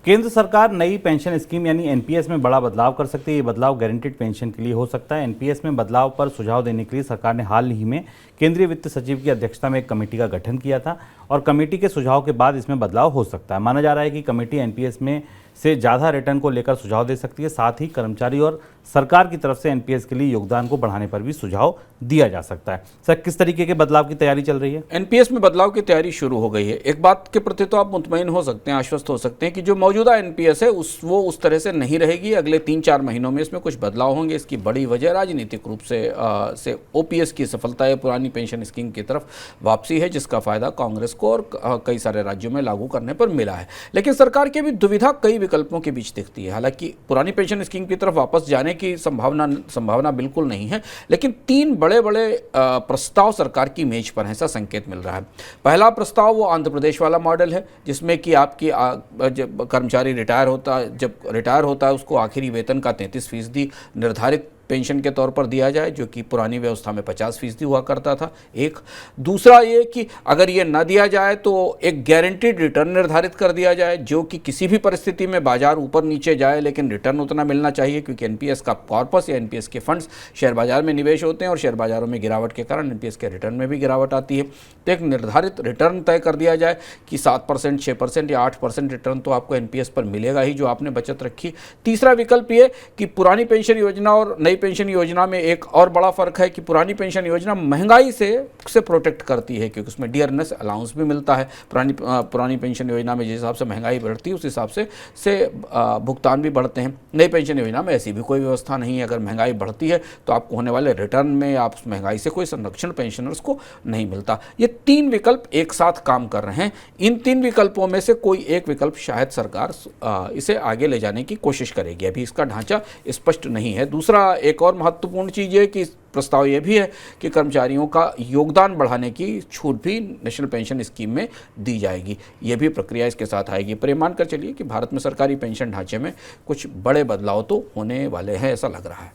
केंद्र सरकार नई पेंशन स्कीम यानी एनपीएस में बड़ा बदलाव कर सकती है। ये बदलाव गारंटीड पेंशन के लिए हो सकता है। एनपीएस में बदलाव पर सुझाव देने के लिए सरकार ने हाल ही में केंद्रीय वित्त सचिव की अध्यक्षता में एक कमेटी का गठन किया था और कमेटी के सुझाव के बाद इसमें बदलाव हो सकता है। माना जा रहा है कि कमेटी एनपीएस में से ज़्यादा रिटर्न को लेकर सुझाव दे सकती है। साथ ही कर्मचारी और सरकार की तरफ से एनपीएस के लिए योगदान को बढ़ाने पर भी सुझाव दिया जा सकता है। सर, किस तरीके के बदलाव की तैयारी चल रही है? एनपीएस में बदलाव की तैयारी शुरू हो गई है। एक बात के प्रति तो आप मुतमईन हो सकते हैं, आश्वस्त हो सकते हैं कि जो मौजूदा एनपीएस है वो उस तरह से नहीं रहेगी। अगले 3-4 महीनों में इसमें कुछ बदलाव होंगे। इसकी बड़ी वजह राजनीतिक रूप से ओपीएस की सफलता है, पुरानी पेंशन स्कीम की तरफ वापसी है, जिसका फायदा कांग्रेस को और कई सारे राज्यों में लागू करने पर मिला है। लेकिन सरकार की भी दुविधा कई विकल्पों के बीच दिखती है। हालांकि पुरानी पेंशन स्कीम की तरफ वापस जाने की संभावना बिल्कुल नहीं है, लेकिन 3 बड़े प्रस्ताव सरकार की मेज पर है, ऐसा संकेत मिल रहा है। पहला प्रस्ताव वो आंध्र प्रदेश वाला मॉडल है, जिसमें कि आपकी जब कर्मचारी जब रिटायर होता है उसको आखिरी वेतन का 33% निर्धारित पेंशन के तौर पर दिया जाए, जो कि पुरानी व्यवस्था में 50% हुआ करता था। एक दूसरा ये कि अगर ये न दिया जाए तो एक गारंटीड रिटर्न निर्धारित कर दिया जाए, जो कि किसी भी परिस्थिति में बाजार ऊपर नीचे जाए लेकिन रिटर्न उतना मिलना चाहिए, क्योंकि एनपीएस का कॉर्पस या एनपीएस के फंड्स शेयर बाजार में निवेश होते हैं और शेयर बाजारों में गिरावट के कारण एनपीएस के रिटर्न में भी गिरावट आती है। तो एक निर्धारित रिटर्न तय कर दिया जाए कि 7%, 6% या 8% रिटर्न तो आपको एनपीएस पर मिलेगा ही, जो आपने बचत रखी। तीसरा विकल्प ये कि पुरानी पेंशन योजना और नई पेंशन योजना में एक और बड़ा फर्क है कि पुरानी पेंशन योजना महंगाई से प्रोटेक्ट करती है, क्योंकि उसमें डियरनेस अलाउंस भी मिलता है। पुरानी पेंशन योजना में जिस हिसाब से महंगाई बढ़ती है उस हिसाब से भुगतान भी बढ़ते हैं। नई पेंशन योजना में ऐसी भी कोई व्यवस्था नहीं है। अगर महंगाई बढ़ती है तो आपको होने वाले रिटर्न में आप उस महंगाई से कोई संरक्षण पेंशनर्स को नहीं मिलता। ये 3 विकल्प एक साथ काम कर रहे हैं। इन 3 विकल्पों में से कोई एक विकल्प शायद सरकार इसे आगे ले जाने की कोशिश करेगी। अभी इसका ढांचा स्पष्ट नहीं है। दूसरा एक और महत्वपूर्ण चीज़ है कि प्रस्ताव यह भी है कि कर्मचारियों का योगदान बढ़ाने की छूट भी नेशनल पेंशन स्कीम में दी जाएगी। यह भी प्रक्रिया इसके साथ आएगी। पर मान कर चलिए कि भारत में सरकारी पेंशन ढांचे में कुछ बड़े बदलाव तो होने वाले हैं, ऐसा लग रहा है।